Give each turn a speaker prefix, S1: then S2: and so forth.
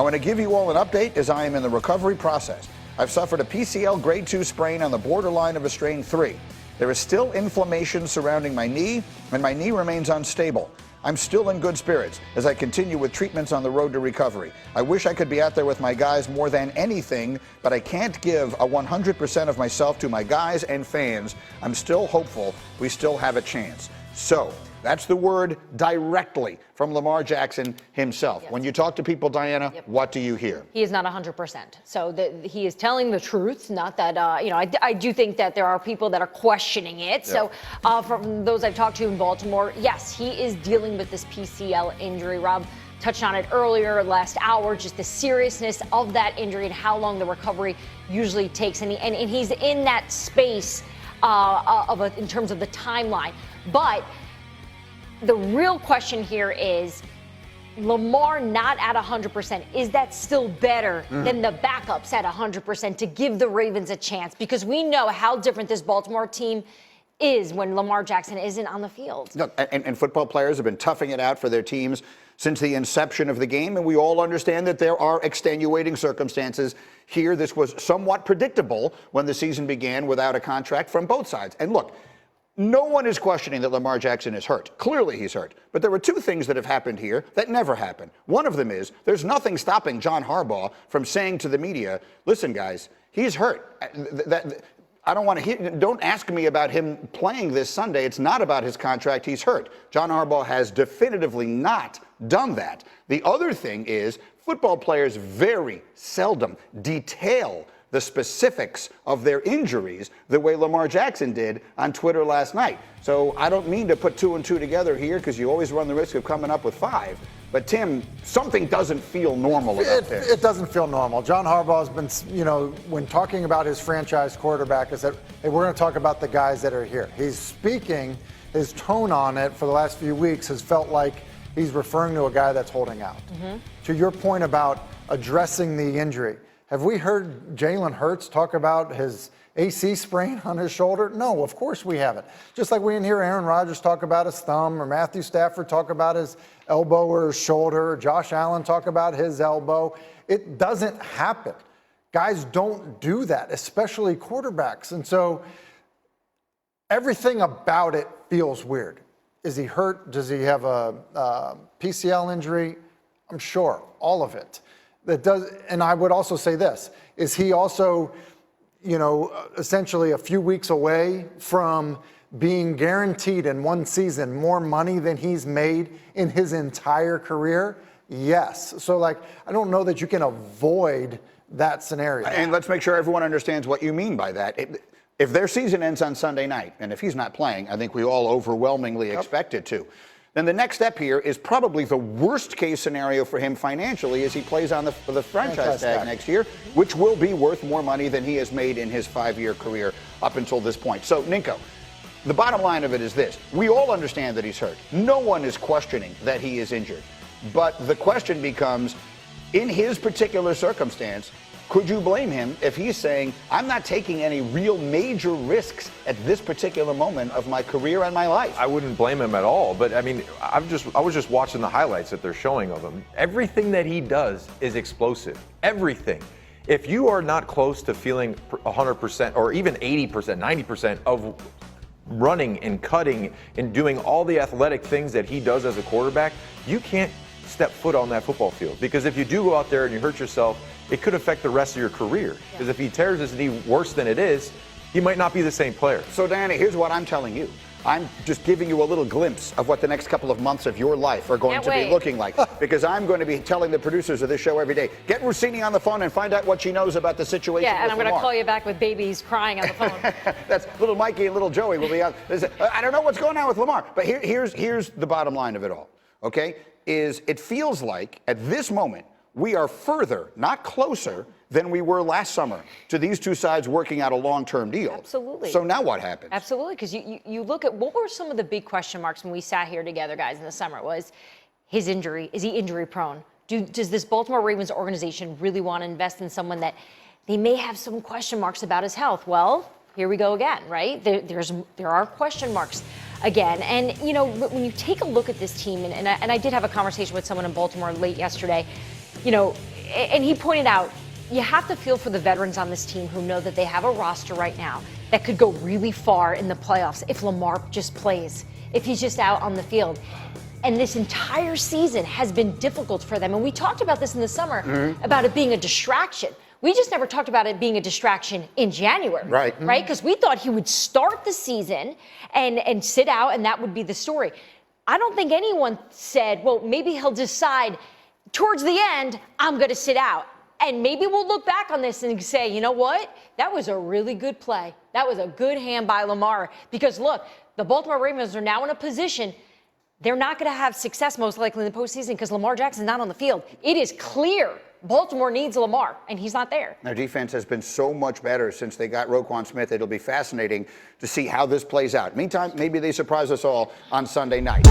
S1: I want to give you all an update as I am in the recovery process. I've suffered a PCL grade 2 sprain on the borderline of a strain 3. There is still inflammation surrounding my knee, and my knee remains unstable. I'm still in good spirits as I continue with treatments on the road to recovery. I wish I could be out there with my guys more than anything, but I can't give a 100% of myself to my guys and fans. I'm still hopeful we still have a chance. So that's the word directly from Lamar Jackson himself. Yes. When you talk to people, Diana, what do you hear?
S2: He is not 100%. So he is telling the truth, not that, I do think that there are people that are questioning it. So from those I've talked to in Baltimore, yes, he is dealing with this PCL injury. Rob touched on it earlier last hour, just the seriousness of that injury and how long the recovery usually takes. And he's in that space in terms of the timeline. But the real question here is, Lamar not at 100%, is that still better than the backups at 100% to give the Ravens a chance? Because we know how different this Baltimore team is when Lamar Jackson isn't on the field.
S1: Look, and football players have been toughing it out for their teams since the inception of the game, and we all understand that there are extenuating circumstances here. This was somewhat predictable when the season began without a contract from both sides. And look, no one is questioning that Lamar Jackson is hurt. Clearly he's hurt. But there were two things that have happened here that never happened. One of them is there's nothing stopping John Harbaugh from saying to the media, listen, guys, he's hurt. I don't want to hear, don't ask me about him playing this Sunday. It's not about his contract. He's hurt. John Harbaugh has definitively not done that. The other thing is football players very seldom detail the specifics of their injuries the way Lamar Jackson did on Twitter last night. So I don't mean to put two and two together here because you always run the risk of coming up with five. But, Tim, something doesn't feel normal about this.
S3: It doesn't feel normal. John Harbaugh has been, when talking about his franchise quarterback, is that, hey, we're going to talk about the guys that are here. He's speaking, his tone on it for the last few weeks has felt like he's referring to a guy that's holding out. To your point about addressing the injury, have we heard Jalen Hurts talk about his AC sprain on his shoulder? No, of course we haven't. Just like we didn't hear Aaron Rodgers talk about his thumb or Matthew Stafford talk about his elbow or his shoulder or Josh Allen talk about his elbow. It doesn't happen. Guys don't do that, especially quarterbacks. And so everything about it feels weird. Is he hurt? Does he have a PCL injury? I'm sure, all of it. That does, and I would also say this, is he also, essentially a few weeks away from being guaranteed in one season more money than he's made in his entire career? Yes. So, I don't know that you can avoid that scenario.
S1: And let's make sure everyone understands what you mean by that. If their season ends on Sunday night, and if he's not playing, I think we all overwhelmingly expect it to, then the next step here is probably the worst case scenario for him financially as he plays on the franchise tag next year, which will be worth more money than he has made in his 5-year career up until this point. So, Ninko, the bottom line of it is this. We all understand that he's hurt. No one is questioning that he is injured. But the question becomes, in his particular circumstance, could you blame him if he's saying, I'm not taking any real major risks at this particular moment of my career and my life?
S4: I wouldn't blame him at all. But, I mean, I was just watching the highlights that they're showing of him. Everything that he does is explosive. Everything. If you are not close to feeling 100% or even 80%, 90% of running and cutting and doing all the athletic things that he does as a quarterback, you can't step foot on that football field. Because if you do go out there and you hurt yourself, it could affect the rest of your career. Because if he tears his knee worse than it is, he might not be the same player.
S1: So, Diana, here's what I'm telling you. I'm just giving you a little glimpse of what the next couple of months of your life are going to be looking like. Because I'm going to be telling the producers of this show every day, get Rossini on the phone and find out what she knows about the situation.
S2: Yeah, and I'm going
S1: to
S2: call you back with babies crying on the phone.
S1: That's little Mikey and little Joey will be out. I don't know what's going on with Lamar. But here's the bottom line of it all, okay? Is it feels like at this moment we are further, not closer, than we were last summer to these two sides working out a long-term deal.
S2: Absolutely.
S1: So now what happens?
S2: Absolutely, because you look at what were some of the big question marks when we sat here together, guys, in the summer. Was his injury? Is he injury prone? Does this Baltimore Ravens organization really want to invest in someone that they may have some question marks about his health? Well, here we go again, right? There are question marks again. And, when you take a look at this team, and I did have a conversation with someone in Baltimore late yesterday, and he pointed out, you have to feel for the veterans on this team who know that they have a roster right now that could go really far in the playoffs if Lamar just plays, if he's just out on the field. And this entire season has been difficult for them. And we talked about this in the summer about it being a distraction. We just never talked about it being a distraction in January. Right. Because we thought he would start the season and sit out, and that would be the story. I don't think anyone said, well, maybe he'll decide towards the end, I'm going to sit out. And maybe we'll look back on this and say, you know what? That was a really good play. That was a good hand by Lamar. Because look, the Baltimore Ravens are now in a position they're not going to have success most likely in the postseason because Lamar Jackson's not on the field. It is clear Baltimore needs Lamar, and he's not there.
S1: Their defense has been so much better since they got Roquan Smith. It'll be fascinating to see how this plays out. Meantime, maybe they surprise us all on Sunday night.